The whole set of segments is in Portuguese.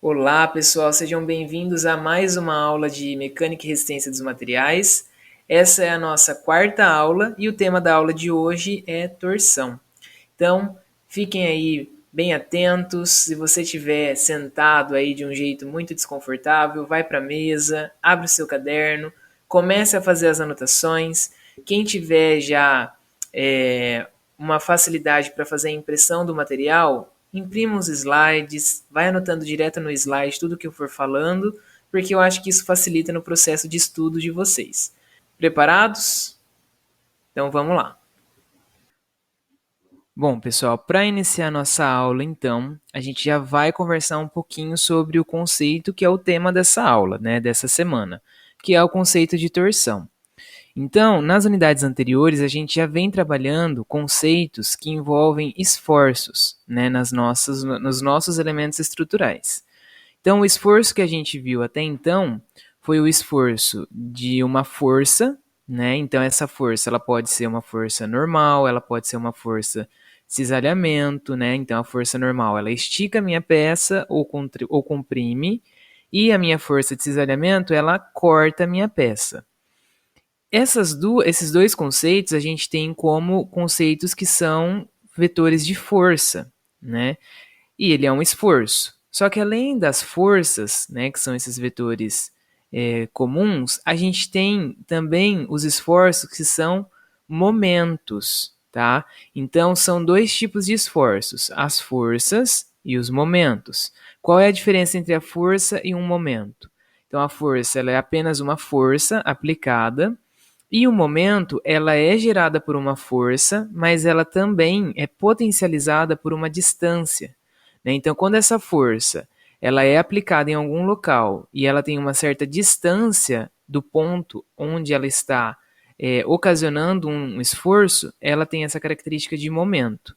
Olá, pessoal, sejam bem-vindos a mais uma aula de Mecânica e Resistência dos Materiais. Essa é a nossa quarta aula e o tema da aula de hoje é torção. Então, fiquem aí bem atentos. Se você estiver sentado aí de um jeito muito desconfortável, vai para a mesa, abre o seu caderno, comece a fazer as anotações. Quem tiver já é, uma facilidade para fazer a impressão do material, imprima os slides, vai anotando direto no slide tudo que eu for falando, porque eu acho que isso facilita no processo de estudo de vocês. Preparados? Então vamos lá. Bom, pessoal, para iniciar nossa aula, então, a gente já vai conversar um pouquinho sobre o conceito que é o tema dessa aula, né, dessa semana, que é o conceito de torção. Então, nas unidades anteriores, a gente já vem trabalhando conceitos que envolvem esforços, né, nos nossos elementos estruturais. Então, o esforço que a gente viu até então foi o esforço de uma força, né? Então, essa força ela pode ser uma força normal, ela pode ser uma força de cisalhamento, né? Então, a força normal ela estica a minha peça ou comprime, e a minha força de cisalhamento ela corta a minha peça. Esses dois conceitos a gente tem como conceitos que são vetores de força, né? E ele é um esforço. Só que além das forças, né, que são esses vetores comuns, a gente tem também os esforços que são momentos, tá? Então são dois tipos de esforços: as forças e os momentos. Qual é a diferença entre a força e um momento? Então a força ela é apenas uma força aplicada e o momento, ela é gerada por uma força, mas ela também é potencializada por uma distância, né? Então, quando essa força ela é aplicada em algum local e ela tem uma certa distância do ponto onde ela está ocasionando um esforço, ela tem essa característica de momento,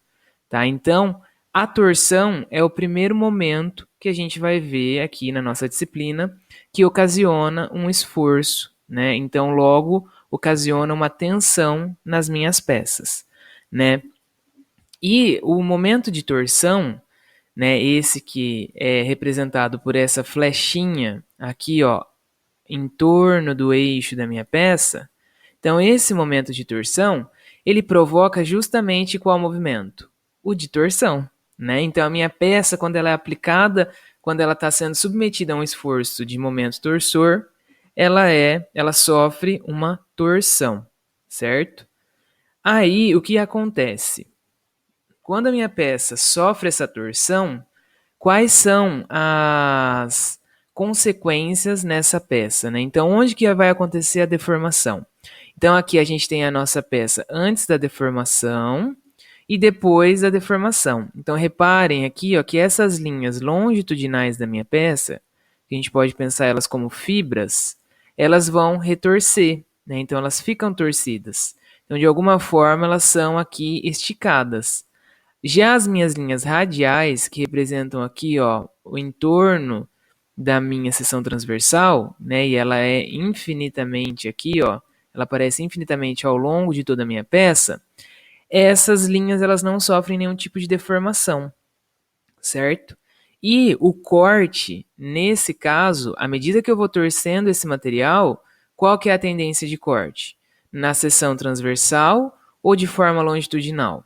tá? Então, a torção é o primeiro momento que a gente vai ver aqui na nossa disciplina que ocasiona um esforço, né? Então, logo ocasiona uma tensão nas minhas peças, né? E o momento de torção, né, esse que é representado por essa flechinha aqui, ó, em torno do eixo da minha peça. Então, esse momento de torção, ele provoca justamente qual movimento? O de torção, né? Então, a minha peça, quando ela é aplicada, quando ela está sendo submetida a um esforço de momento torsor, ela sofre uma torção, certo? Aí, o que acontece? Quando a minha peça sofre essa torção, quais são as consequências nessa peça, né? Então, onde que vai acontecer a deformação? Então, aqui a gente tem a nossa peça antes da deformação e depois da deformação. Então, reparem aqui, ó, que essas linhas longitudinais da minha peça, que a gente pode pensar elas como fibras, elas vão retorcer, né? Então, elas ficam torcidas. Então, de alguma forma, elas são aqui esticadas. Já as minhas linhas radiais, que representam aqui, ó, o entorno da minha seção transversal, né, e ela é infinitamente aqui, ó, ela aparece infinitamente ao longo de toda a minha peça, essas linhas elas não sofrem nenhum tipo de deformação, certo? E o corte, nesse caso, à medida que eu vou torcendo esse material, qual que é a tendência de corte? Na seção transversal ou de forma longitudinal?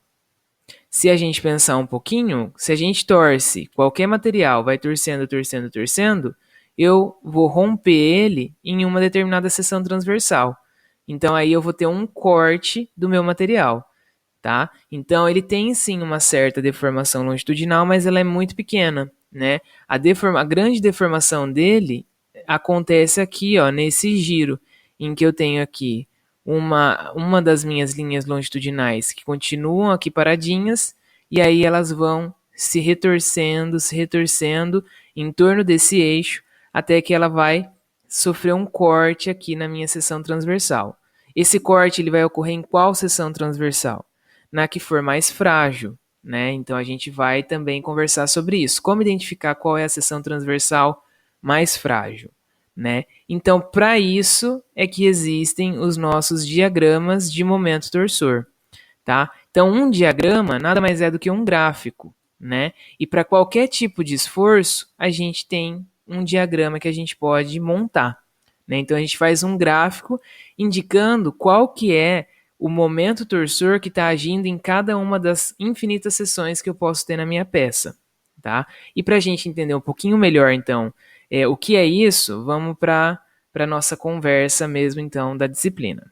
Se a gente pensar um pouquinho, se a gente torce qualquer material, vai torcendo, torcendo, torcendo, eu vou romper ele em uma determinada seção transversal. Então aí eu vou ter um corte do meu material, tá? Então ele tem sim uma certa deformação longitudinal, mas ela é muito pequena, né? A grande deformação dele acontece aqui, ó, nesse giro, em que eu tenho aqui uma das minhas linhas longitudinais que continuam aqui paradinhas, e aí elas vão se retorcendo em torno desse eixo, até que ela vai sofrer um corte aqui na minha seção transversal. Esse corte ele vai ocorrer em qual seção transversal? Na que for mais frágil, né? Então a gente vai também conversar sobre isso. Como identificar qual é a seção transversal mais frágil, né? Então, para isso é que existem os nossos diagramas de momento torsor, tá? Então, um diagrama nada mais é do que um gráfico, né? E para qualquer tipo de esforço, a gente tem um diagrama que a gente pode montar, né? Então a gente faz um gráfico indicando qual que é o momento torsor que está agindo em cada uma das infinitas seções que eu posso ter na minha peça, tá? E para a gente entender um pouquinho melhor, então, o que é isso, vamos para a nossa conversa mesmo, então, da disciplina.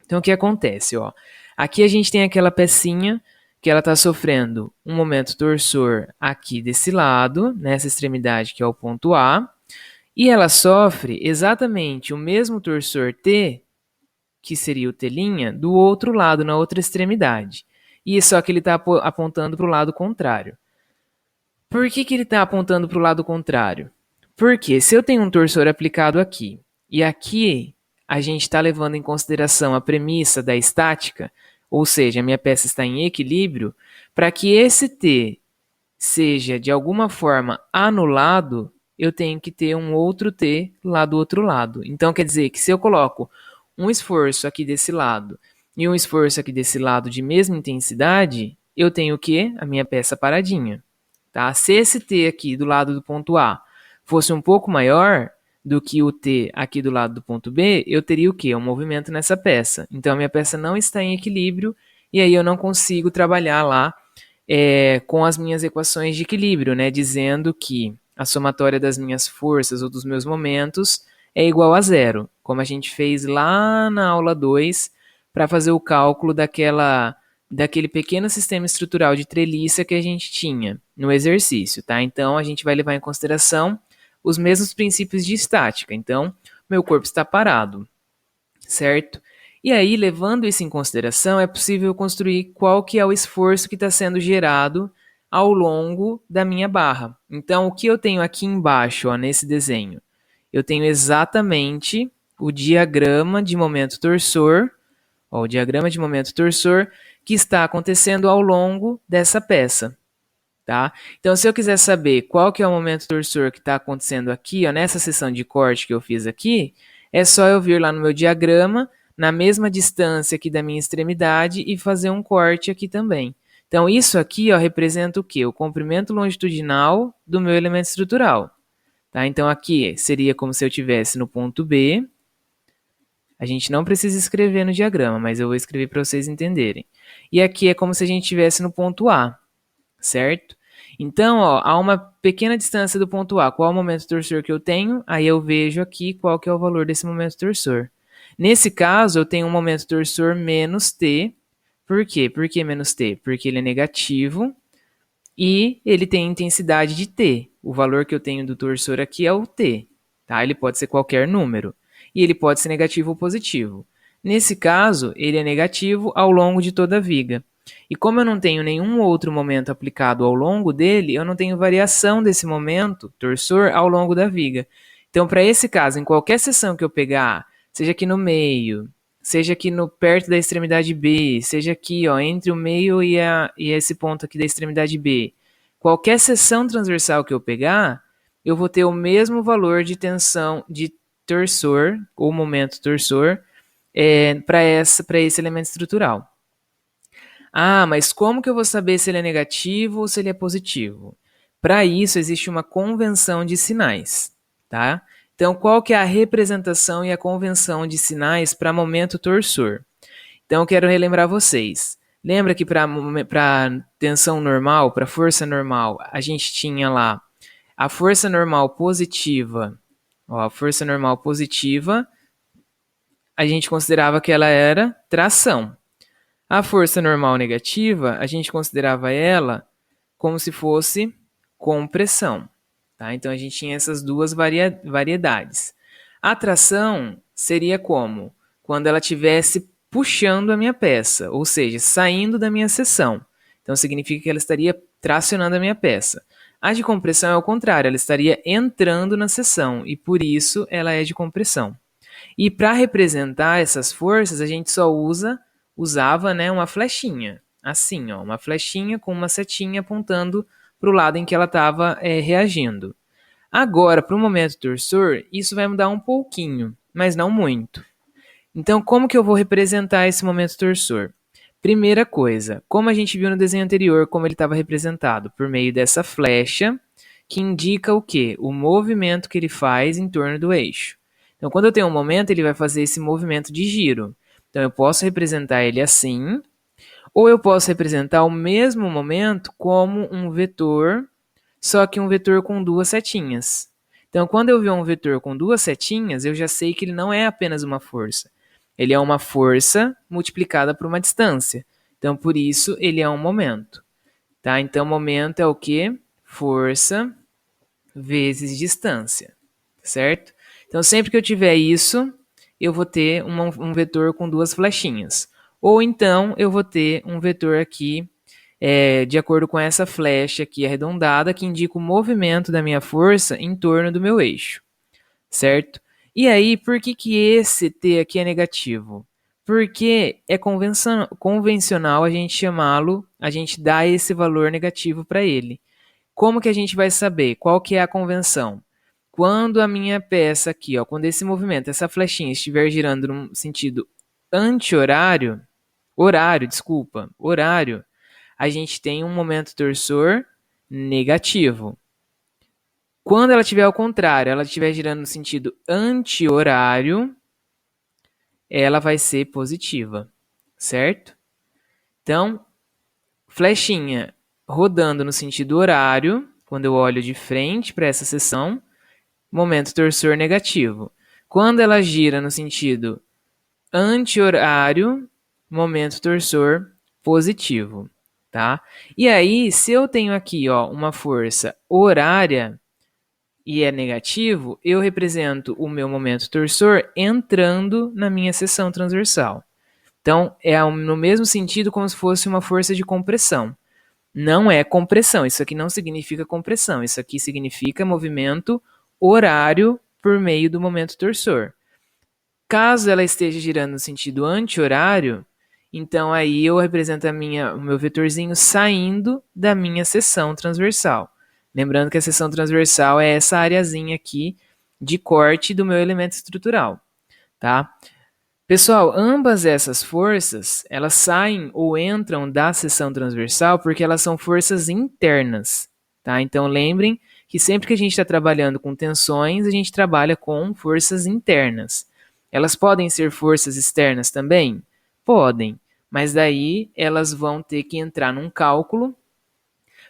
Então, o que acontece, ó? Aqui a gente tem aquela pecinha que ela está sofrendo um momento torsor aqui desse lado, nessa extremidade que é o ponto A, e ela sofre exatamente o mesmo torsor T, que seria o T', do outro lado, na outra extremidade. E só que ele está apontando para o lado contrário. Por que ele está apontando para o lado contrário? Porque se eu tenho um torsor aplicado aqui, e aqui a gente está levando em consideração a premissa da estática, ou seja, a minha peça está em equilíbrio, para que esse T seja de alguma forma anulado, eu tenho que ter um outro T lá do outro lado. Então quer dizer que se eu coloco um esforço aqui desse lado e um esforço aqui desse lado de mesma intensidade, eu tenho o quê? A minha peça paradinha. Tá? Se esse T aqui do lado do ponto A fosse um pouco maior do que o T aqui do lado do ponto B, eu teria o quê? Um movimento nessa peça. Então a minha peça não está em equilíbrio e aí eu não consigo trabalhar lá com as minhas equações de equilíbrio, né? Dizendo que a somatória das minhas forças ou dos meus momentos é igual a zero, como a gente fez lá na aula 2 para fazer o cálculo daquele pequeno sistema estrutural de treliça que a gente tinha no exercício, tá? Então a gente vai levar em consideração os mesmos princípios de estática. Então, meu corpo está parado, certo? E aí, levando isso em consideração, é possível construir qual que é o esforço que está sendo gerado ao longo da minha barra. Então, o que eu tenho aqui embaixo, ó, nesse desenho? Eu tenho exatamente o diagrama de momento torsor, ó, o diagrama de momento torsor que está acontecendo ao longo dessa peça. Tá? Então, se eu quiser saber qual que é o momento torsor que está acontecendo aqui, ó, nessa seção de corte que eu fiz aqui, é só eu vir lá no meu diagrama, na mesma distância aqui da minha extremidade e fazer um corte aqui também. Então, isso aqui ó, representa o quê? O comprimento longitudinal do meu elemento estrutural. Tá? Então, aqui seria como se eu estivesse no ponto B. A gente não precisa escrever no diagrama, mas eu vou escrever para vocês entenderem. E aqui é como se a gente estivesse no ponto A, certo? Então, ó, a uma pequena distância do ponto A, qual é o momento torsor que eu tenho? Aí eu vejo aqui qual que é o valor desse momento torsor. Nesse caso, eu tenho um momento torsor menos T. Por quê? Por que menos T? Porque ele é negativo e ele tem intensidade de T. O valor que eu tenho do torsor aqui é o T. Tá? Ele pode ser qualquer número. E ele pode ser negativo ou positivo. Nesse caso, ele é negativo ao longo de toda a viga. E como eu não tenho nenhum outro momento aplicado ao longo dele, eu não tenho variação desse momento torsor ao longo da viga. Então, para esse caso, em qualquer seção que eu pegar, seja aqui no meio, seja aqui no perto da extremidade B, seja aqui ó, entre o meio e esse ponto aqui da extremidade B, qualquer seção transversal que eu pegar, eu vou ter o mesmo valor de tensão de torsor, ou momento torsor, para esse elemento estrutural. Ah, mas como que eu vou saber se ele é negativo ou se ele é positivo? Para isso, existe uma convenção de sinais, tá? Então, qual que é a representação e a convenção de sinais para momento torsor? Então, eu quero relembrar vocês. Lembra que para tensão normal, para força normal, a gente tinha lá a força normal positiva. Ó, a força normal positiva, a gente considerava que ela era tração. A força normal negativa, a gente considerava ela como se fosse compressão. Tá? Então, a gente tinha essas duas variedades. A tração seria como? Quando ela estivesse puxando a minha peça, ou seja, saindo da minha seção. Então, significa que ela estaria tracionando a minha peça. A de compressão é o contrário, ela estaria entrando na seção, e por isso ela é de compressão. E para representar essas forças, a gente só usava, né, uma flechinha, assim, ó, uma flechinha com uma setinha apontando para o lado em que ela estava reagindo. Agora, para o momento torsor, isso vai mudar um pouquinho, mas não muito. Então, como que eu vou representar esse momento torsor? Primeira coisa, como a gente viu no desenho anterior, como ele estava representado? Por meio dessa flecha, que indica o quê? O movimento que ele faz em torno do eixo. Então, quando eu tenho um momento, ele vai fazer esse movimento de giro. Então, eu posso representar ele assim, ou eu posso representar o mesmo momento como um vetor, só que um vetor com duas setinhas. Então, quando eu ver um vetor com duas setinhas, eu já sei que ele não é apenas uma força. Ele é uma força multiplicada por uma distância. Então, por isso, ele é um momento. Tá? Então, momento é o quê? Força vezes distância. Certo? Então, sempre que eu tiver isso, eu vou ter um vetor com duas flechinhas. Ou então, eu vou ter um vetor aqui de acordo com essa flecha aqui arredondada, que indica o movimento da minha força em torno do meu eixo, certo? E aí, por que, que esse T aqui é negativo? Porque é convencional a gente chamá-lo, a gente dar esse valor negativo para ele. Como que a gente vai saber? Qual que é a convenção? Quando a minha peça aqui, ó, quando esse movimento, essa flechinha estiver girando num sentido anti-horário, horário, a gente tem um momento torsor negativo. Quando ela estiver ao contrário, ela estiver girando no sentido anti-horário, ela vai ser positiva, certo? Então, flechinha rodando no sentido horário, quando eu olho de frente para essa seção, momento torsor negativo. Quando ela gira no sentido anti-horário, momento torsor positivo, tá? E aí, se eu tenho aqui, ó, uma força horária e é negativo, eu represento o meu momento torsor entrando na minha seção transversal. Então, é no mesmo sentido como se fosse uma força de compressão. Não é compressão, isso aqui não significa compressão, isso aqui significa movimento horário por meio do momento torsor. Caso ela esteja girando no sentido anti-horário, então aí eu represento o meu vetorzinho saindo da minha seção transversal. Lembrando que a seção transversal é essa areazinha aqui de corte do meu elemento estrutural, tá? Pessoal, ambas essas forças, elas saem ou entram da seção transversal porque elas são forças internas, tá? Então lembrem que sempre que a gente está trabalhando com tensões, a gente trabalha com forças internas. Elas podem ser forças externas também? Podem, mas daí elas vão ter que entrar num cálculo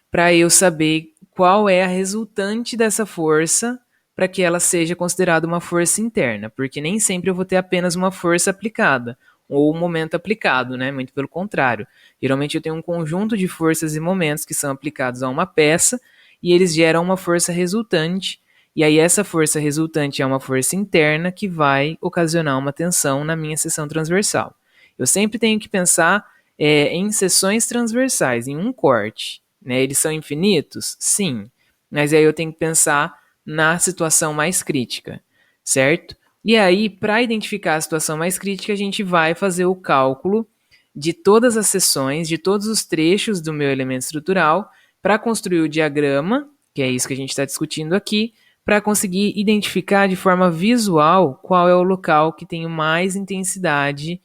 para eu saber qual é a resultante dessa força para que ela seja considerada uma força interna, porque nem sempre eu vou ter apenas uma força aplicada ou um momento aplicado, né? Muito pelo contrário. Geralmente eu tenho um conjunto de forças e momentos que são aplicados a uma peça e eles geram uma força resultante, e aí essa força resultante é uma força interna que vai ocasionar uma tensão na minha seção transversal. Eu sempre tenho que pensar em seções transversais, em um corte. Né? Eles são infinitos? Sim. Mas aí eu tenho que pensar na situação mais crítica, certo? E aí, para identificar a situação mais crítica, a gente vai fazer o cálculo de todas as seções, de todos os trechos do meu elemento estrutural, para construir o diagrama, que é isso que a gente está discutindo aqui, para conseguir identificar de forma visual qual é o local que tem mais intensidade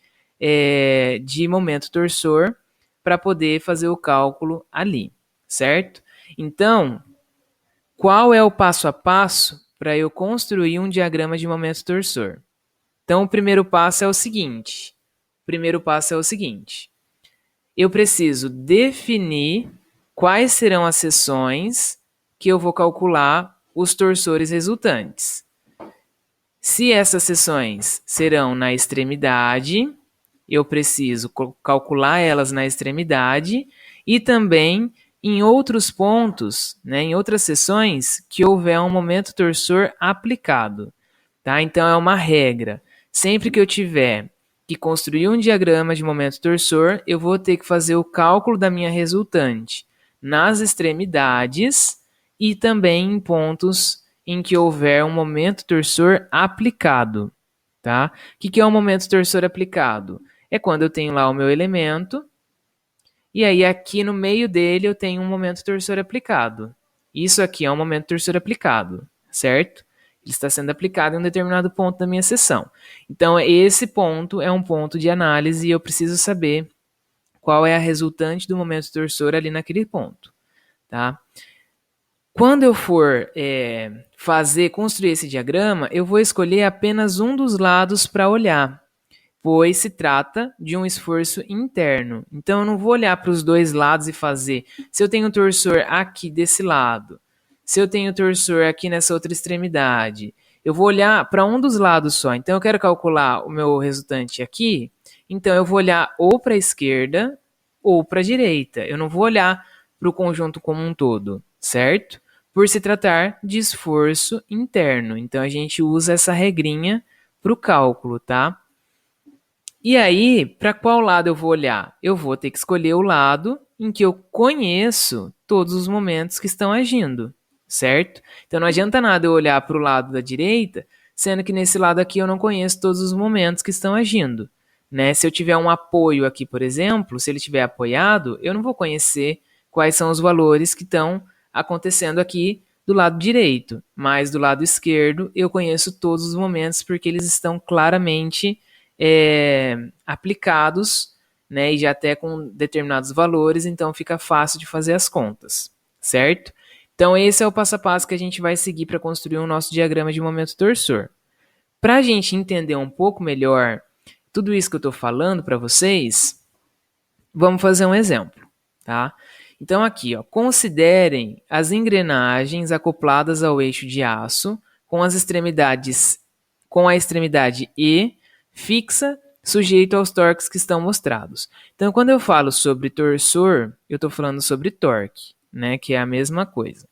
de momento torsor para poder fazer o cálculo ali, certo? Então, qual é o passo a passo para eu construir um diagrama de momento torsor? Então, o primeiro passo é o seguinte. Eu preciso definir quais serão as seções que eu vou calcular os torsores resultantes. Se essas seções serão na extremidade, eu preciso calcular elas na extremidade e também em outros pontos, né, em outras seções que houver um momento torsor aplicado. Tá? Então é uma regra. Sempre que eu tiver que construir um diagrama de momento torsor, eu vou ter que fazer o cálculo da minha resultante nas extremidades e também em pontos em que houver um momento torsor aplicado. Tá? O que é um momento torsor aplicado? É quando eu tenho lá o meu elemento, e aí aqui no meio dele eu tenho um momento torsor aplicado. Isso aqui é um momento torsor aplicado, certo? Ele está sendo aplicado em um determinado ponto da minha seção. Então, esse ponto é um ponto de análise e eu preciso saber qual é a resultante do momento torsor ali naquele ponto, tá? Quando eu for construir esse diagrama, eu vou escolher apenas um dos lados para olhar, pois se trata de um esforço interno. Então, eu não vou olhar para os dois lados e fazer. Se eu tenho torsor aqui desse lado, se eu tenho torsor aqui nessa outra extremidade, eu vou olhar para um dos lados só. Então, eu quero calcular o meu resultante aqui. Então, eu vou olhar ou para a esquerda ou para a direita. Eu não vou olhar para o conjunto como um todo, certo? Por se tratar de esforço interno. Então, a gente usa essa regrinha para o cálculo, tá? E aí, para qual lado eu vou olhar? Eu vou ter que escolher o lado em que eu conheço todos os momentos que estão agindo, certo? Então não adianta nada eu olhar para o lado da direita, sendo que nesse lado aqui eu não conheço todos os momentos que estão agindo, né? Se eu tiver um apoio aqui, por exemplo, se ele estiver apoiado, eu não vou conhecer quais são os valores que estão acontecendo aqui do lado direito, mas do lado esquerdo eu conheço todos os momentos porque eles estão claramente aplicados, né, e já até com determinados valores, então fica fácil de fazer as contas, certo? Então esse é o passo a passo que a gente vai seguir para construir o nosso diagrama de momento torsor. Para a gente entender um pouco melhor tudo isso que eu estou falando para vocês, vamos fazer um exemplo, tá? Então aqui, ó, considerem as engrenagens acopladas ao eixo de aço com as extremidades, com a extremidade E fixa, sujeito aos torques que estão mostrados. Então, quando eu falo sobre torsor, eu estou falando sobre torque, né, que é a mesma coisa.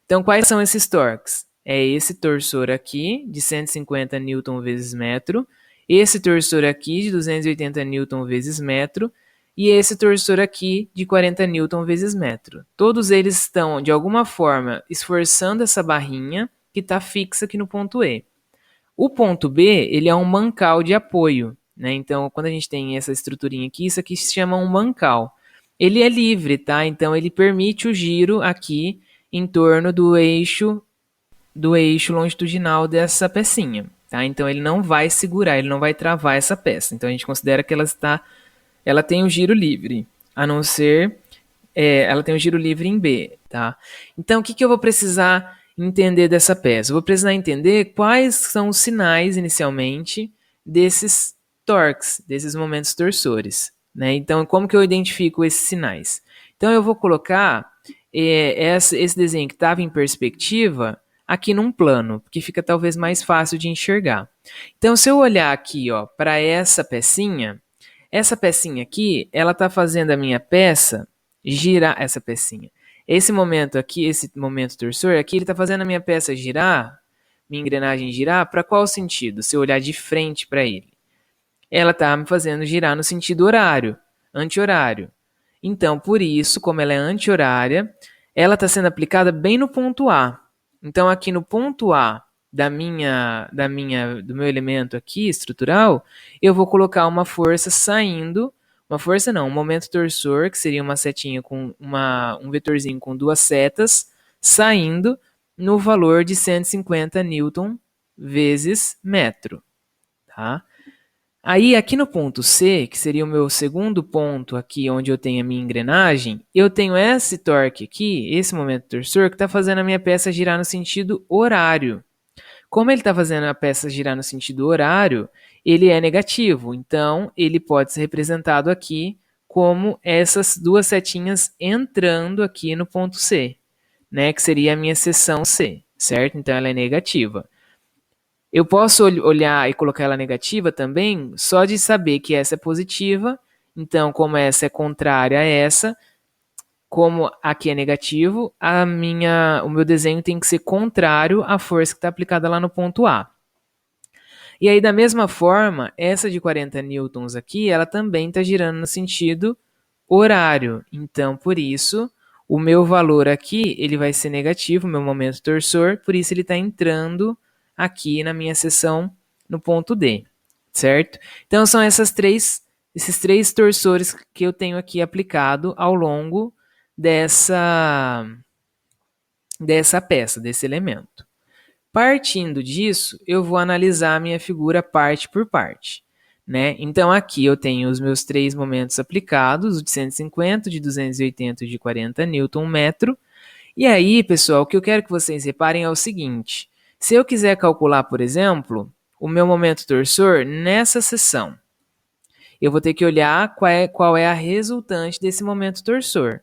Então, quais são esses torques? É esse torsor aqui, de 150 Newton vezes metro, esse torsor aqui, de 280 Newton vezes metro, e esse torsor aqui, de 40 Newton vezes metro. Todos eles estão, de alguma forma, esforçando essa barrinha que está fixa aqui no ponto E. O ponto B, ele é um mancal de apoio, né? Então, quando a gente tem essa estruturinha aqui, isso aqui se chama um mancal. Ele é livre, tá? Então, ele permite o giro aqui em torno do eixo longitudinal dessa pecinha, tá? Então, ele não vai segurar, ele não vai travar essa peça. Então, a gente considera que ela tem um giro livre, a não ser ela tem um giro livre em B, tá? Então, o que eu vou precisar entender dessa peça? Eu vou precisar entender quais são os sinais, inicialmente, desses torques, desses momentos torsores, né? Então, como que eu identifico esses sinais? Então, eu vou colocar esse desenho que estava em perspectiva aqui num plano, porque fica talvez mais fácil de enxergar. Então, se eu olhar aqui, ó, para essa pecinha aqui, ela está fazendo a minha peça girar, essa pecinha. Esse momento aqui, esse momento torsor aqui, ele está fazendo a minha peça girar, minha engrenagem girar, para qual sentido? Se eu olhar de frente para ele. Ela está me fazendo girar no sentido horário, anti-horário. Então, por isso, como ela é anti-horária, ela está sendo aplicada bem no ponto A. Então, aqui no ponto A do meu elemento aqui estrutural, eu vou colocar uma força saindo, uma força não, um momento torsor, que seria uma setinha com um vetorzinho com duas setas, saindo no valor de 150 newton vezes metro, tá? Aí, aqui no ponto C, que seria o meu segundo ponto aqui, onde eu tenho a minha engrenagem, eu tenho esse torque aqui, esse momento torsor, que está fazendo a minha peça girar no sentido horário. Como ele está fazendo a peça girar no sentido horário, ele é negativo. Então, ele pode ser representado aqui como essas duas setinhas entrando aqui no ponto C, né, que seria a minha seção C, certo? Então, ela é negativa. Eu posso olhar e colocar ela negativa também, só de saber que essa é positiva. Então, como essa é contrária a essa, como aqui é negativo, o meu desenho tem que ser contrário à força que está aplicada lá no ponto A. E aí, da mesma forma, essa de 40 newtons aqui, ela também está girando no sentido horário. Então, por isso, o meu valor aqui, ele vai ser negativo, o meu momento torsor, por isso ele está entrando aqui na minha seção no ponto D, certo? Então, são esses três torsores que eu tenho aqui aplicado ao longo dessa peça, desse elemento. Partindo disso, eu vou analisar a minha figura parte por parte. né? Então aqui eu tenho os meus 3 momentos aplicados, o de 150, o de 280 e o de 40 Nm. E aí, pessoal, o que eu quero que vocês reparem é o seguinte: se eu quiser calcular, por exemplo, o meu momento torsor nessa seção, eu vou ter que olhar qual é a resultante desse momento torsor.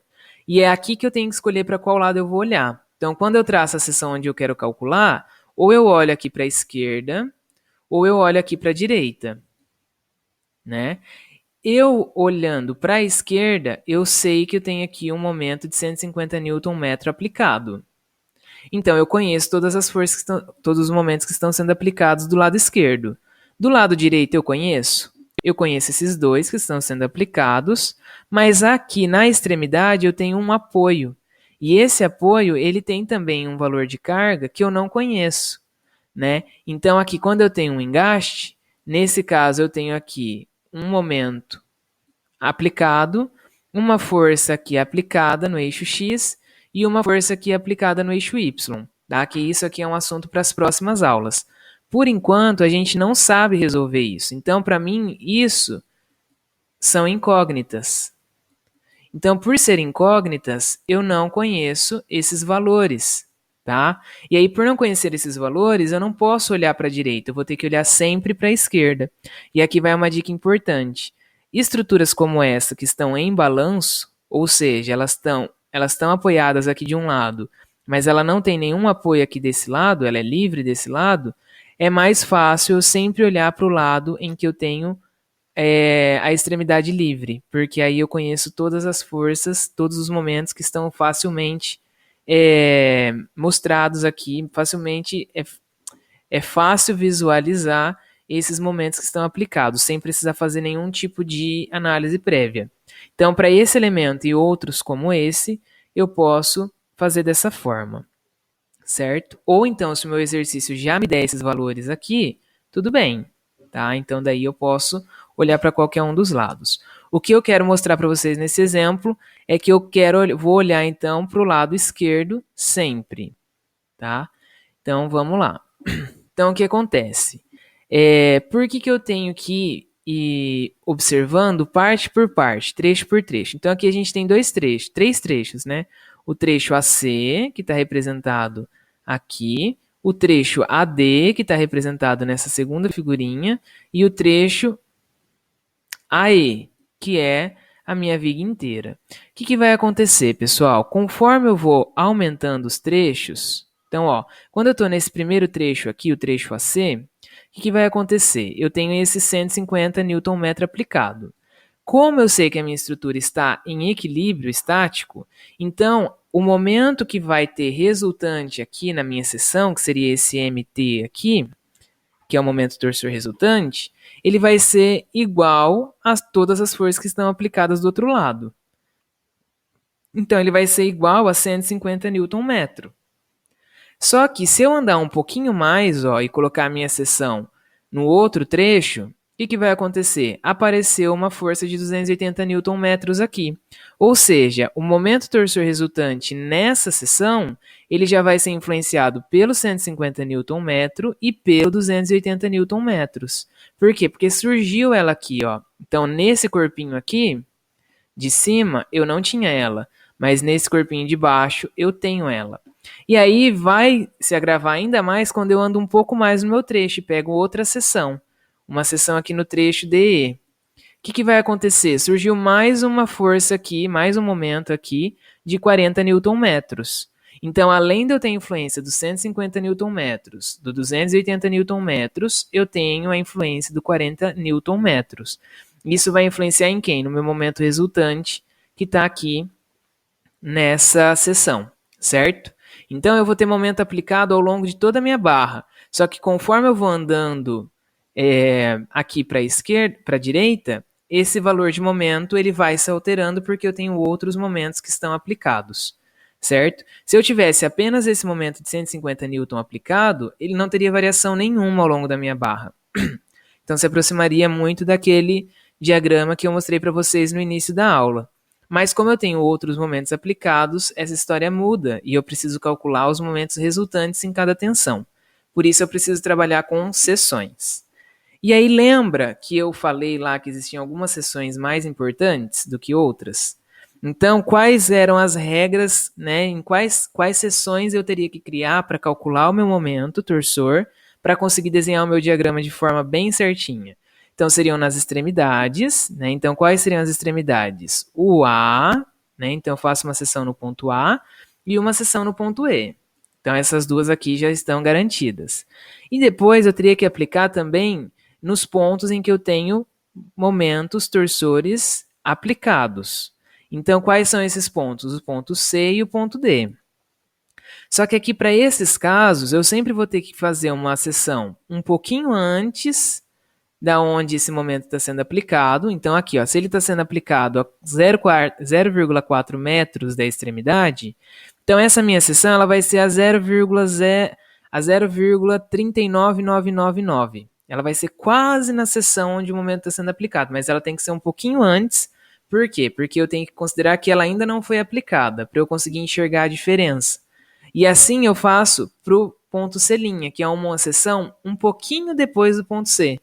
E é aqui que eu tenho que escolher para qual lado eu vou olhar. Então, quando eu traço a seção onde eu quero calcular, ou eu olho aqui para a esquerda, ou eu olho aqui para a direita, né? Eu olhando para a esquerda, eu sei que eu tenho aqui um momento de 150 Nm aplicado. Então eu conheço todas as forças que estão, todos os momentos que estão sendo aplicados do lado esquerdo. Do lado direito eu conheço? Eu conheço esses dois que estão sendo aplicados, mas aqui na extremidade eu tenho um apoio. E esse apoio, ele tem também um valor de carga que eu não conheço, né? Então aqui quando eu tenho um engaste, nesse caso eu tenho aqui um momento aplicado, uma força aqui aplicada no eixo X e uma força aqui aplicada no eixo Y, tá? Que isso aqui é um assunto para as próximas aulas. Por enquanto, a gente não sabe resolver isso. Então, para mim, isso são incógnitas. Então, por ser incógnitas, eu não conheço esses valores, tá? E aí, por não conhecer esses valores, eu não posso olhar para a direita, eu vou ter que olhar sempre para a esquerda. E aqui vai uma dica importante. Estruturas como essa, que estão em balanço, ou seja, elas estão apoiadas aqui de um lado, mas ela não tem nenhum apoio aqui desse lado, ela é livre desse lado, é mais fácil eu sempre olhar para o lado em que eu tenho a extremidade livre, porque aí eu conheço todas as forças, todos os momentos que estão facilmente mostrados aqui, facilmente é fácil visualizar esses momentos que estão aplicados, sem precisar fazer nenhum tipo de análise prévia. Então, para esse elemento e outros como esse, eu posso fazer dessa forma, certo? Ou então, se o meu exercício já me der esses valores aqui, tudo bem, tá? Então, daí eu posso olhar para qualquer um dos lados. O que eu quero mostrar para vocês nesse exemplo é que vou olhar então para o lado esquerdo sempre, tá? Então, vamos lá. Então, o que acontece? Por que eu tenho que ir observando parte por parte, trecho por trecho? Então, aqui a gente tem três trechos, né? O trecho AC, que está representado aqui, o trecho AD, que está representado nessa segunda figurinha, e o trecho AE, que é a minha viga inteira. O que vai acontecer, pessoal? Conforme eu vou aumentando os trechos, então, ó, quando eu estou nesse primeiro trecho aqui, o trecho AC, o que vai acontecer? Eu tenho esse 150 Nm aplicado. Como eu sei que a minha estrutura está em equilíbrio estático, então o momento que vai ter resultante aqui na minha seção, que seria esse MT aqui, que é o momento torsor resultante, ele vai ser igual a todas as forças que estão aplicadas do outro lado. Então, ele vai ser igual a 150 Nm. Só que se eu andar um pouquinho mais e colocar a minha seção no outro trecho, o que vai acontecer? Apareceu uma força de 280 Nm aqui. Ou seja, o momento torsor resultante nessa seção, ele já vai ser influenciado pelo 150 Nm e pelo 280 Nm. Por quê? Porque surgiu ela aqui, ó. Então, nesse corpinho aqui, de cima, eu não tinha ela. Mas nesse corpinho de baixo, eu tenho ela. E aí vai se agravar ainda mais quando eu ando um pouco mais no meu trecho e pego outra seção. Uma seção aqui no trecho DE. O que vai acontecer? Surgiu mais uma força aqui, mais um momento aqui de 40 Nm. Então, além de eu ter influência dos 150 Nm, do 280 Nm, eu tenho a influência do 40 Nm. Isso vai influenciar em quem? No meu momento resultante, que está aqui nessa seção, certo? Então, eu vou ter momento aplicado ao longo de toda a minha barra. Só que conforme eu vou andando aqui para a esquerda, para a direita, esse valor de momento ele vai se alterando porque eu tenho outros momentos que estão aplicados, certo? Se eu tivesse apenas esse momento de 150 Nm aplicado, ele não teria variação nenhuma ao longo da minha barra. Então, se aproximaria muito daquele diagrama que eu mostrei para vocês no início da aula. Mas como eu tenho outros momentos aplicados, essa história muda e eu preciso calcular os momentos resultantes em cada tensão. Por isso eu preciso trabalhar com seções. E aí lembra que eu falei lá que existiam algumas seções mais importantes do que outras? Então, quais eram as regras, né? Em quais seções eu teria que criar para calcular o meu momento torsor para conseguir desenhar o meu diagrama de forma bem certinha? Então, seriam nas extremidades, né? Então, quais seriam as extremidades? O A, né? Então, eu faço uma seção no ponto A e uma seção no ponto E. Então, essas duas aqui já estão garantidas. E depois eu teria que aplicar também nos pontos em que eu tenho momentos torsores aplicados. Então, quais são esses pontos? O ponto C e o ponto D. Só que aqui, para esses casos, eu sempre vou ter que fazer uma seção um pouquinho antes da onde esse momento está sendo aplicado. Então, aqui, ó, se ele está sendo aplicado a 0,4 metros da extremidade, então essa minha seção ela vai ser a 0,39999. Ela vai ser quase na seção onde o momento está sendo aplicado, mas ela tem que ser um pouquinho antes. Por quê? Porque eu tenho que considerar que ela ainda não foi aplicada, para eu conseguir enxergar a diferença. E assim eu faço para o ponto C', que é uma seção um pouquinho depois do ponto C.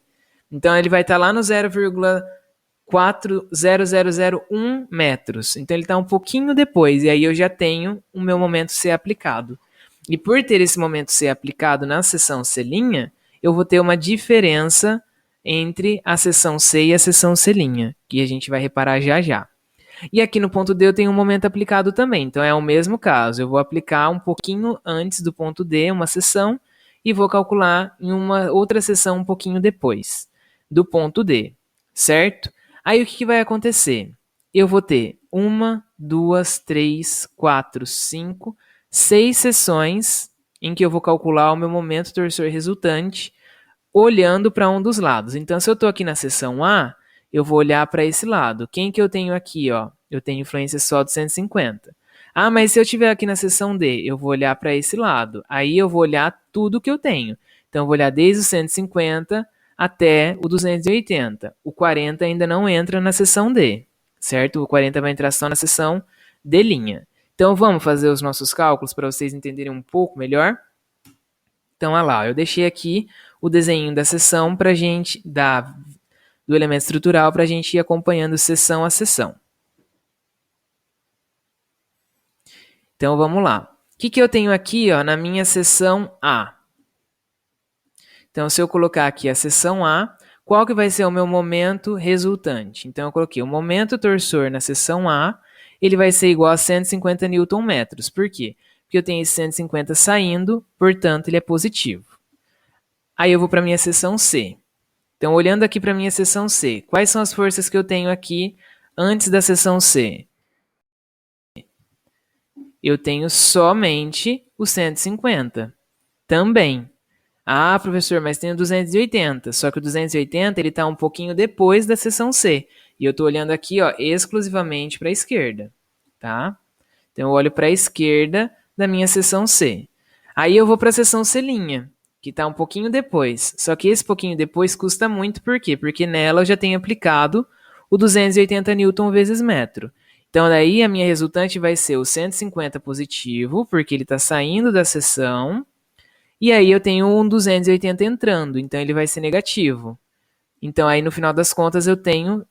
Então ele vai estar lá no 0,40001 metros. Então ele está um pouquinho depois, e aí eu já tenho o meu momento C aplicado. E por ter esse momento C aplicado na seção C', eu vou ter uma diferença entre a seção C e a seção C', que a gente vai reparar já já. E aqui no ponto D eu tenho um momento aplicado também, então é o mesmo caso. Eu vou aplicar um pouquinho antes do ponto D, uma seção, e vou calcular em uma outra seção um pouquinho depois do ponto D, certo? Aí o que vai acontecer? Eu vou ter 1, 2, 3, 4, 5, 6 seções em que eu vou calcular o meu momento torsor resultante olhando para um dos lados. Então, se eu estou aqui na seção A, eu vou olhar para esse lado. Quem que eu tenho aqui? Ó? Eu tenho influência só do 150. Ah, mas se eu estiver aqui na seção D, eu vou olhar para esse lado. Aí eu vou olhar tudo que eu tenho. Então, eu vou olhar desde o 150 até o 280. O 40 ainda não entra na seção D, certo? O 40 vai entrar só na seção D'. Então, vamos fazer os nossos cálculos para vocês entenderem um pouco melhor? Então, olha lá, eu deixei aqui o desenho da seção para gente, do elemento estrutural, para a gente ir acompanhando seção a seção. Então, vamos lá. O que eu tenho aqui ó, na minha seção A? Então, se eu colocar aqui a seção A, qual que vai ser o meu momento resultante? Então, eu coloquei o momento torsor na seção A, ele vai ser igual a 150 Nm. Por quê? Porque eu tenho esse 150 saindo, portanto, ele é positivo. Aí eu vou para a minha seção C. Então, olhando aqui para a minha seção C, quais são as forças que eu tenho aqui antes da seção C? Eu tenho somente o 150. Também. Ah, professor, mas tem o 280. Só que o 280 está um pouquinho depois da seção C. E eu estou olhando aqui ó, exclusivamente para a esquerda. Tá? Então, eu olho para a esquerda da minha seção C. Aí eu vou para a seção C', que está um pouquinho depois. Só que esse pouquinho depois custa muito, por quê? Porque nela eu já tenho aplicado o 280 Newton vezes metro. Então, daí a minha resultante vai ser o 150 positivo, porque ele está saindo da seção, e aí eu tenho um 280 entrando, então ele vai ser negativo. Então, aí no final das contas eu tenho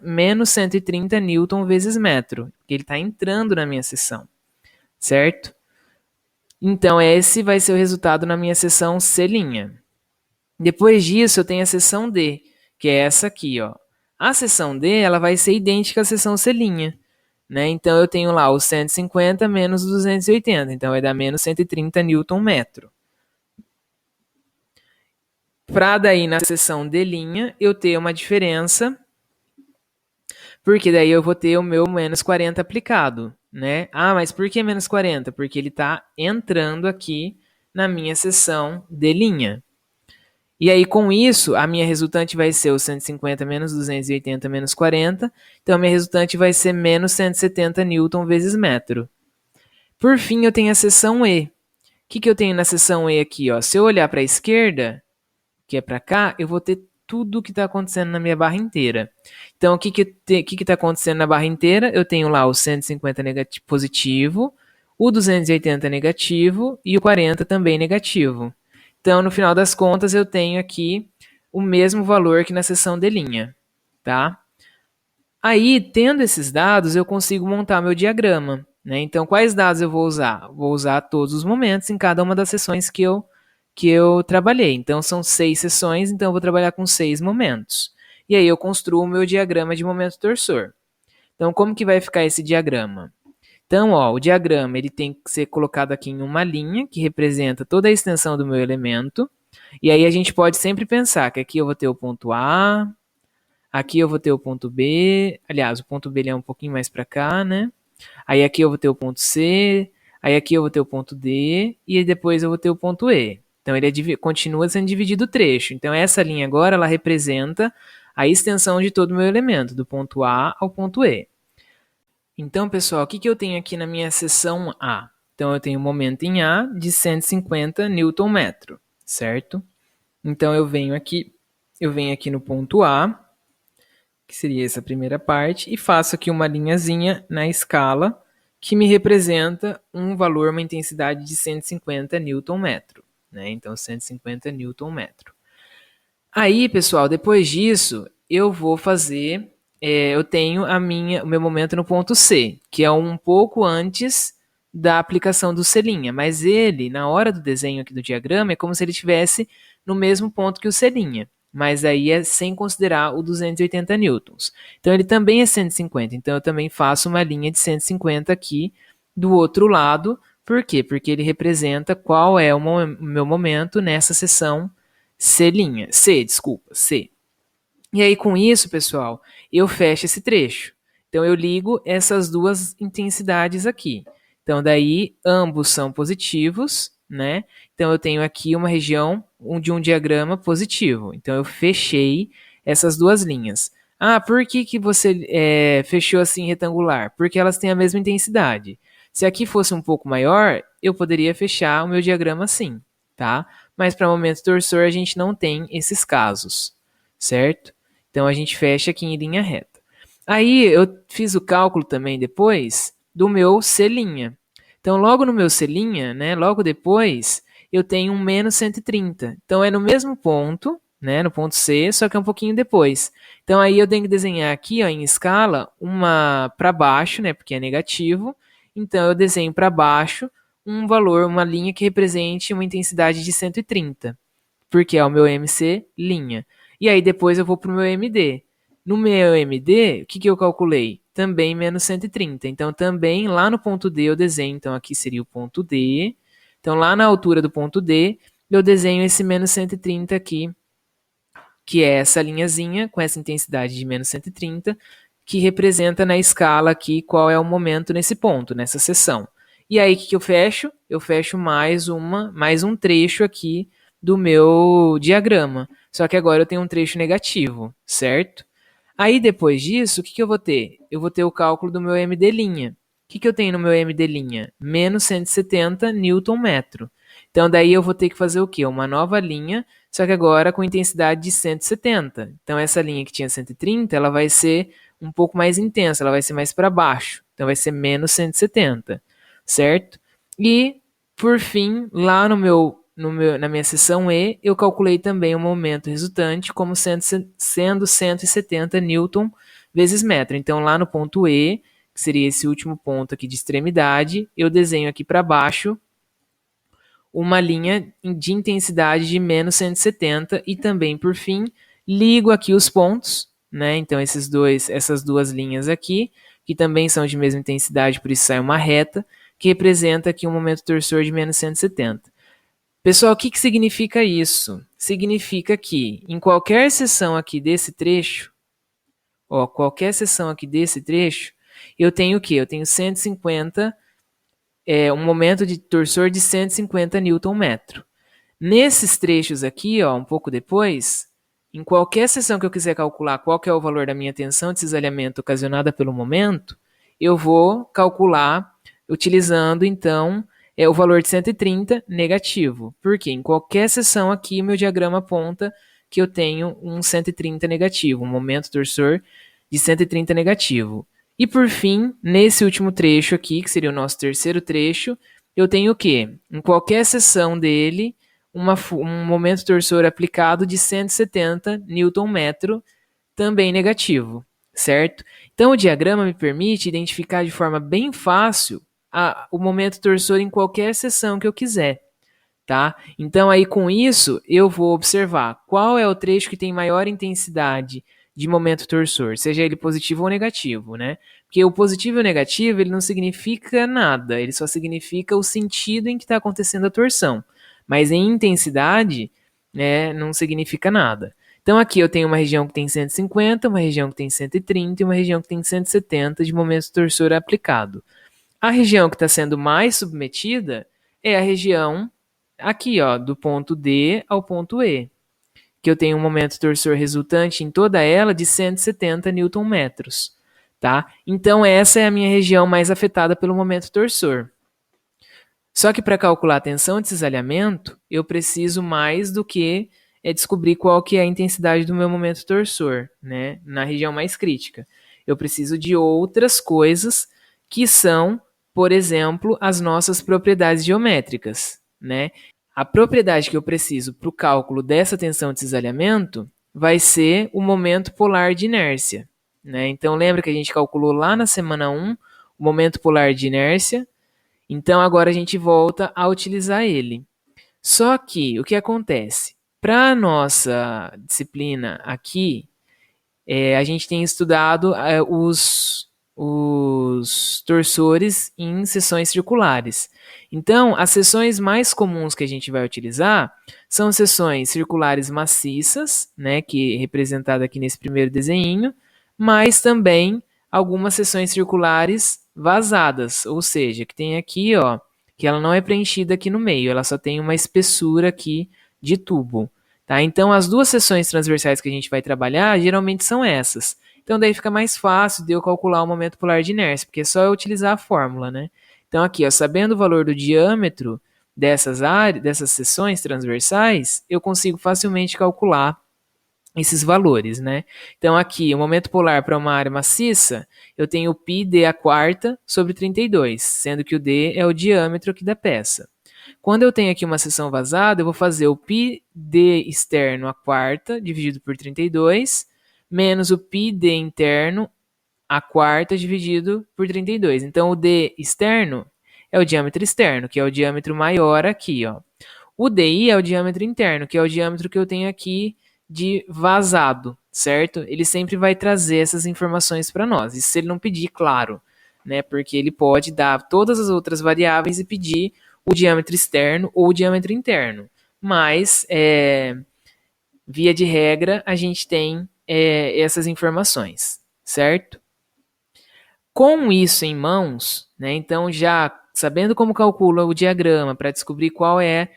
menos 130 Newton vezes metro, porque ele está entrando na minha seção, certo? Então, esse vai ser o resultado na minha seção C'. Depois disso, eu tenho a seção D, que é essa aqui, ó. A seção D, ela vai ser idêntica à seção C', né? Então, eu tenho lá o 150 menos 280, então vai dar menos 130 Newton metro. Para daí, na seção D', eu ter uma diferença, porque daí eu vou ter o meu menos 40 aplicado, né? Ah, mas por que menos 40? Porque ele está entrando aqui na minha seção D'. E aí, com isso, a minha resultante vai ser o 150 menos 280 menos 40. Então, a minha resultante vai ser menos 170 Newton vezes metro. Por fim, eu tenho a seção E. O que eu tenho na seção E aqui? Ó? Se eu olhar para a esquerda, que é para cá, eu vou ter tudo o que está acontecendo na minha barra inteira. Então, o que está acontecendo na barra inteira? Eu tenho lá o 150 negativo, positivo, o 280 negativo e o 40 também negativo. Então, no final das contas, eu tenho aqui o mesmo valor que na seção de linha, tá? Aí, tendo esses dados, eu consigo montar meu diagrama, né? Então, quais dados eu vou usar? Vou usar todos os momentos em cada uma das sessões que eu trabalhei. Então, são 6 sessões, então eu vou trabalhar com 6 momentos. E aí eu construo o meu diagrama de momento torsor. Então, como que vai ficar esse diagrama? Então, ó, o diagrama ele tem que ser colocado aqui em uma linha que representa toda a extensão do meu elemento. E aí a gente pode sempre pensar que aqui eu vou ter o ponto A, aqui eu vou ter o ponto B. Aliás, o ponto B ele é um pouquinho mais para cá, né? Aí aqui eu vou ter o ponto C, aí aqui eu vou ter o ponto D e depois eu vou ter o ponto E. Então ele continua sendo dividido o trecho. Então essa linha agora ela representa a extensão de todo o meu elemento, do ponto A ao ponto E. Então, pessoal, o que eu tenho aqui na minha seção A? Então eu tenho um momento em A de 150 Nm, certo? Então eu venho aqui no ponto A, que seria essa primeira parte, e faço aqui uma linhazinha na escala que me representa um valor, uma intensidade de 150 Nm, né? Então 150 Nm. Aí, pessoal, depois disso, eu vou fazer, eu tenho o meu momento no ponto C, que é um pouco antes da aplicação do selinha, mas ele, na hora do desenho aqui do diagrama, é como se ele estivesse no mesmo ponto que o selinha, mas aí é sem considerar o 280 newtons. Então ele também é 150, então eu também faço uma linha de 150 aqui do outro lado. Por quê? Porque ele representa qual é o meu momento nessa seção C. E aí com isso, pessoal, eu fecho esse trecho. Então eu ligo essas duas intensidades aqui. Então daí ambos são positivos, né? Então eu tenho aqui uma região de um diagrama positivo. Então eu fechei essas duas linhas. Ah, por que você fechou assim retangular? Porque elas têm a mesma intensidade. Se aqui fosse um pouco maior, eu poderia fechar o meu diagrama assim, tá? Mas para momento torsor a gente não tem esses casos, certo? Então a gente fecha aqui em linha reta. Aí eu fiz o cálculo também depois do meu C'. Então logo no meu C', né, logo depois, eu tenho um menos 130. Então é no mesmo ponto, né, no ponto C, só que é um pouquinho depois. Então aí eu tenho que desenhar aqui, ó, em escala, uma para baixo, né, porque é negativo. Então eu desenho para baixo um valor, uma linha que represente uma intensidade de 130, porque é o meu MC'. E aí depois eu vou para o meu MD. No meu MD, o que eu calculei? Também menos 130. Então também lá no ponto D eu desenho, então aqui seria o ponto D. Então lá na altura do ponto D, eu desenho esse menos 130 aqui, que é essa linhazinha com essa intensidade de menos 130, que representa na escala aqui qual é o momento nesse ponto, nessa seção. E aí o que eu fecho? Eu fecho mais um trecho aqui do meu diagrama. Só que agora eu tenho um trecho negativo, certo? Aí depois disso, o que eu vou ter? Eu vou ter o cálculo do meu MD'. O que eu tenho no meu MD'? Menos 170 Newton metro. Então daí eu vou ter que fazer o quê? Uma nova linha, só que agora com intensidade de 170. Então essa linha que tinha 130, ela vai ser um pouco mais intensa, ela vai ser mais para baixo. Então vai ser menos 170, certo? E, por fim, lá na minha seção E, eu calculei também o momento resultante como sendo 170 newton vezes metro. Então, lá no ponto E, que seria esse último ponto aqui de extremidade, eu desenho aqui para baixo uma linha de intensidade de menos 170 e também, por fim, ligo aqui os pontos, né? Então, essas duas linhas aqui, que também são de mesma intensidade, por isso sai uma reta, que representa aqui um momento torsor de menos 170. Pessoal, o que significa isso? Significa que em qualquer seção aqui desse trecho, eu tenho o quê? Eu tenho 150, um momento de torsor de 150 Newton metro. Nesses trechos aqui, ó, um pouco depois, em qualquer seção que eu quiser calcular qual que é o valor da minha tensão de cisalhamento ocasionada pelo momento, eu vou calcular utilizando, então, o valor de 130 negativo. Porque em qualquer seção aqui, meu diagrama aponta que eu tenho um 130 negativo, um momento torsor de 130 negativo. E por fim, nesse último trecho aqui, que seria o nosso terceiro trecho, eu tenho o quê? Em qualquer seção dele, um momento torsor aplicado de 170 Nm, também negativo, certo? Então o diagrama me permite identificar de forma bem fácil o momento torsor em qualquer seção que eu quiser, tá? Então aí com isso eu vou observar qual é o trecho que tem maior intensidade de momento torsor, seja ele positivo ou negativo, né? Porque o positivo e o negativo ele não significa nada, ele só significa o sentido em que está acontecendo a torção, mas em intensidade, né, não significa nada. Então aqui eu tenho uma região que tem 150, uma região que tem 130 e uma região que tem 170 de momento torsor aplicado. A região que está sendo mais submetida é a região aqui, ó, do ponto D ao ponto E, que eu tenho um momento torsor resultante em toda ela de 170 Nm, tá? Então essa é a minha região mais afetada pelo momento torsor. Só que para calcular a tensão de cisalhamento, eu preciso mais do que descobrir qual que é a intensidade do meu momento torsor, né, na região mais crítica. Eu preciso de outras coisas que são, por exemplo, as nossas propriedades geométricas, né? A propriedade que eu preciso para o cálculo dessa tensão de cisalhamento vai ser o momento polar de inércia, né? Então lembra que a gente calculou lá na semana 1 o momento polar de inércia. Então agora a gente volta a utilizar ele. Só que o que acontece? Para a nossa disciplina aqui, a gente tem estudado os torsores em seções circulares. Então, as seções mais comuns que a gente vai utilizar são seções circulares maciças, né, que é representada aqui nesse primeiro desenho, mas também algumas seções circulares vazadas, ou seja, que tem aqui, ó, que ela não é preenchida aqui no meio, ela só tem uma espessura aqui de tubo. Tá? Então, as duas seções transversais que a gente vai trabalhar geralmente são essas. Então, daí fica mais fácil de eu calcular o momento polar de inércia, porque é só eu utilizar a fórmula, né? Então, aqui, ó, sabendo o valor do diâmetro dessas áreas, dessas seções transversais, eu consigo facilmente calcular esses valores, né? Então, aqui, o momento polar para uma área maciça, eu tenho o πd a quarta sobre 32, sendo que o d é o diâmetro aqui da peça. Quando eu tenho aqui uma seção vazada, eu vou fazer o πd externo a quarta dividido por 32, menos o πd interno a quarta dividido por 32. Então, o d externo é o diâmetro externo, que é o diâmetro maior aqui, ó. O di é o diâmetro interno, que é o diâmetro que eu tenho aqui de vazado, certo? Ele sempre vai trazer essas informações para nós. Isso se ele não pedir, claro, né? Porque ele pode dar todas as outras variáveis e pedir o diâmetro externo ou o diâmetro interno. Mas, via de regra, a gente tem essas informações, certo? Com isso em mãos, né, então já sabendo como calcula o diagrama para descobrir qual é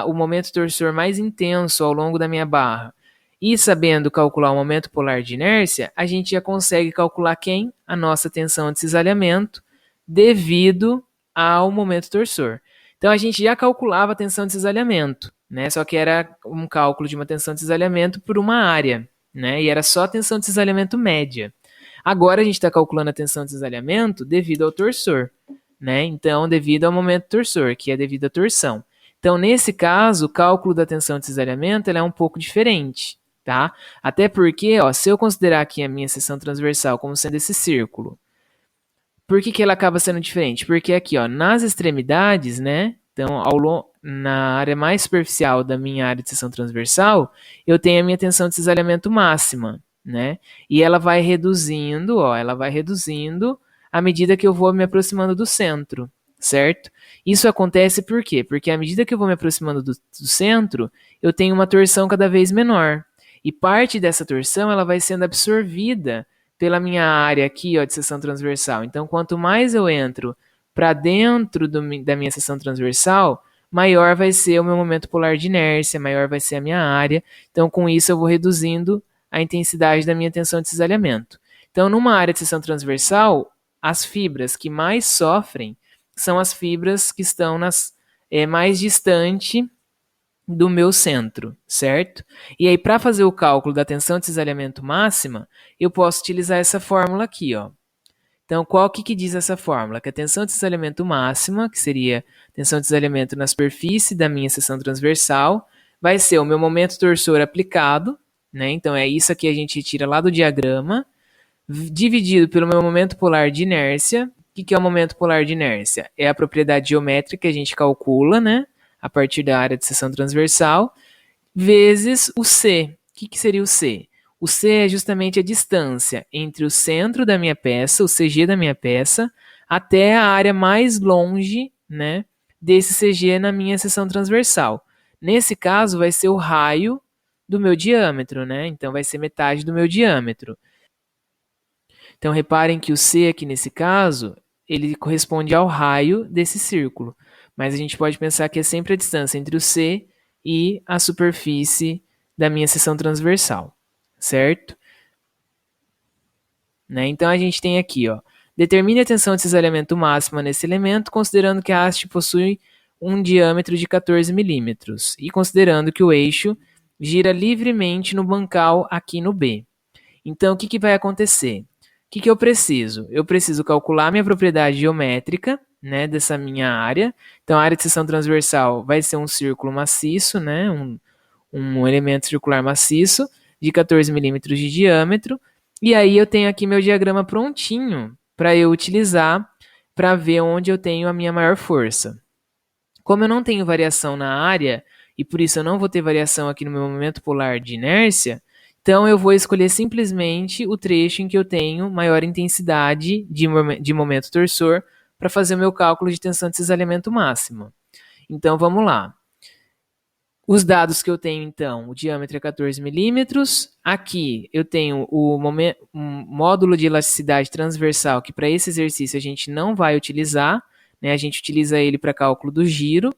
o momento torsor mais intenso ao longo da minha barra e sabendo calcular o momento polar de inércia, a gente já consegue calcular quem? A nossa tensão de cisalhamento devido ao momento torsor. Então a gente já calculava a tensão de cisalhamento, né? Só que era um cálculo de uma tensão de cisalhamento por uma área, né? E era só a tensão de cisalhamento média. Agora a gente está calculando a tensão de cisalhamento devido ao torsor, né? Então, devido ao momento torsor, que é devido à torção. Então, nesse caso, o cálculo da tensão de cisalhamento é um pouco diferente, tá? Até porque, ó, se eu considerar aqui a minha seção transversal como sendo esse círculo, por que ela acaba sendo diferente? Porque aqui, ó, nas extremidades, né? Então, na área mais superficial da minha área de seção transversal, eu tenho a minha tensão de cisalhamento máxima, né? E ela vai reduzindo, ó, ela vai reduzindo à medida que eu vou me aproximando do centro, certo? Isso acontece por quê? Porque à medida que eu vou me aproximando do centro, eu tenho uma torção cada vez menor. E parte dessa torção ela vai sendo absorvida pela minha área aqui, ó, de seção transversal. Então, quanto mais eu entro para dentro da minha seção transversal, maior vai ser o meu momento polar de inércia, maior vai ser a minha área. Então, com isso, eu vou reduzindo a intensidade da minha tensão de cisalhamento. Então, numa área de seção transversal, as fibras que mais sofrem são as fibras que estão mais distante do meu centro, certo? E aí, para fazer o cálculo da tensão de cisalhamento máxima, eu posso utilizar essa fórmula aqui, ó. Então, qual que diz essa fórmula? Que a tensão de cisalhamento máxima, que seria a tensão de cisalhamento na superfície da minha seção transversal, vai ser o meu momento torsor aplicado, né? Então, é isso aqui a gente tira lá do diagrama, dividido pelo meu momento polar de inércia. O que é o momento polar de inércia? É a propriedade geométrica que a gente calcula, né? A partir da área de seção transversal, vezes o C. O que seria o C? O C é justamente a distância entre o centro da minha peça, o CG da minha peça, até a área mais longe, né, desse CG na minha seção transversal. Nesse caso, vai ser o raio do meu diâmetro, né? Então, vai ser metade do meu diâmetro. Então, reparem que o C aqui nesse caso, ele corresponde ao raio desse círculo. Mas a gente pode pensar que é sempre a distância entre o C e a superfície da minha seção transversal, certo? Né? Então, a gente tem aqui, ó, determine a tensão de cisalhamento máxima nesse elemento, considerando que a haste possui um diâmetro de 14 milímetros e considerando que o eixo gira livremente no bancal aqui no B. Então, o que vai acontecer? O que eu preciso? Eu preciso calcular minha propriedade geométrica, né, dessa minha área. Então, a área de seção transversal vai ser um círculo maciço, né, um elemento circular maciço de 14 milímetros de diâmetro. E aí eu tenho aqui meu diagrama prontinho para eu utilizar para ver onde eu tenho a minha maior força. Como eu não tenho variação na área, e por isso eu não vou ter variação aqui no meu momento polar de inércia, então eu vou escolher simplesmente o trecho em que eu tenho maior intensidade de momento torsor para fazer o meu cálculo de tensão de cisalhamento máxima. Então vamos lá. Os dados que eu tenho, então, o diâmetro é 14 milímetros. Aqui eu tenho o módulo de elasticidade transversal, que para esse exercício a gente não vai utilizar, né? A gente utiliza ele para cálculo do giro.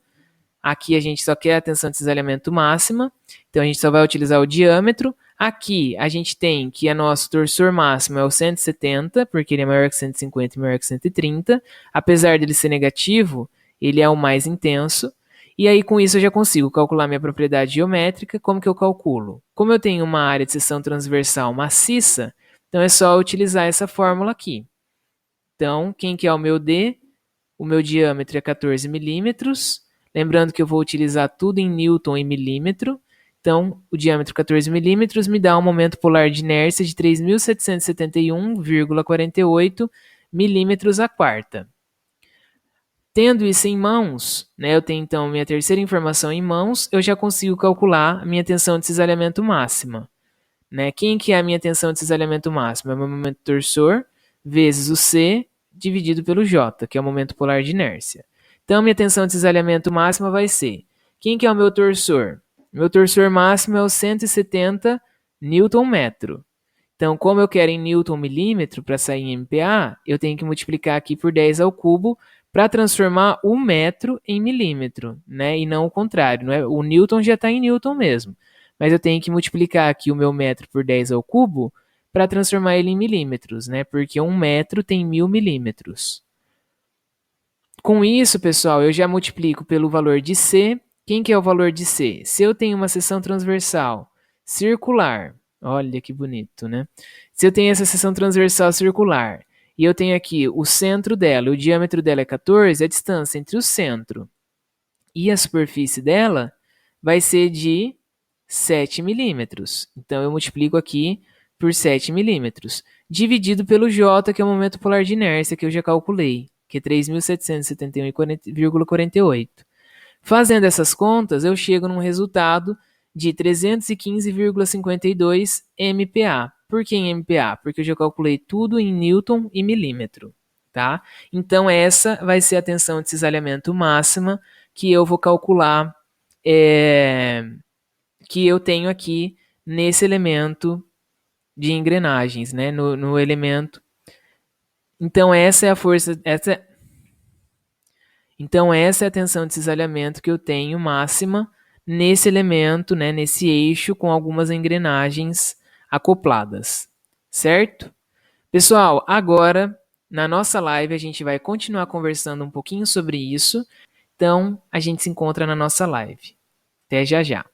Aqui a gente só quer a tensão de cisalhamento máxima, então a gente só vai utilizar o diâmetro. Aqui a gente tem que a nosso torsor máximo é o 170, porque ele é maior que 150 e maior que 130. Apesar dele ser negativo, ele é o mais intenso. E aí, com isso, eu já consigo calcular minha propriedade geométrica. Como que eu calculo? Como eu tenho uma área de seção transversal maciça, então é só utilizar essa fórmula aqui. Então, quem que é o meu D? O meu diâmetro é 14 milímetros. Lembrando que eu vou utilizar tudo em Newton e milímetro. Então, o diâmetro 14 milímetros me dá um momento polar de inércia de 3.771,48 milímetros a quarta. Tendo isso em mãos, né, eu tenho então minha terceira informação em mãos, eu já consigo calcular a minha tensão de cisalhamento máxima. Né? Quem que é a minha tensão de cisalhamento máxima? É o meu momento torsor vezes o C dividido pelo J, que é o momento polar de inércia. Então, minha tensão de cisalhamento máxima vai ser... Quem que é o meu torsor? Meu torsor máximo é o 170 Nm. Então, como eu quero em Newton milímetro para sair em MPa, eu tenho que multiplicar aqui por 10 ao cubo para transformar o metro em milímetro, né? E não o contrário. Não é? O Newton já está em Newton mesmo. Mas eu tenho que multiplicar aqui o meu metro por 10 ao cubo para transformar ele em milímetros, né? Porque 1 metro tem 1000 milímetros. Com isso, pessoal, eu já multiplico pelo valor de C. Quem que é o valor de C? Se eu tenho uma seção transversal circular, olha que bonito, né? Se eu tenho essa seção transversal circular e eu tenho aqui o centro dela, o diâmetro dela é 14, a distância entre o centro e a superfície dela vai ser de 7 milímetros. Então, eu multiplico aqui por 7 milímetros, dividido pelo J, que é o momento polar de inércia, que eu já calculei, que é 3.771,48. Fazendo essas contas, eu chego num resultado de 315,52 MPa. Por que em MPa? Porque eu já calculei tudo em Newton e milímetro. Tá? Então, essa vai ser a tensão de cisalhamento máxima que eu vou calcular, que eu tenho aqui nesse elemento de engrenagens, né? No elemento. Então, essa é a força. Então, essa é a tensão de cisalhamento que eu tenho máxima nesse elemento, né? Nesse eixo com algumas engrenagens acopladas. Certo? Pessoal, agora na nossa live a gente vai continuar conversando um pouquinho sobre isso. Então, a gente se encontra na nossa live. Até já já.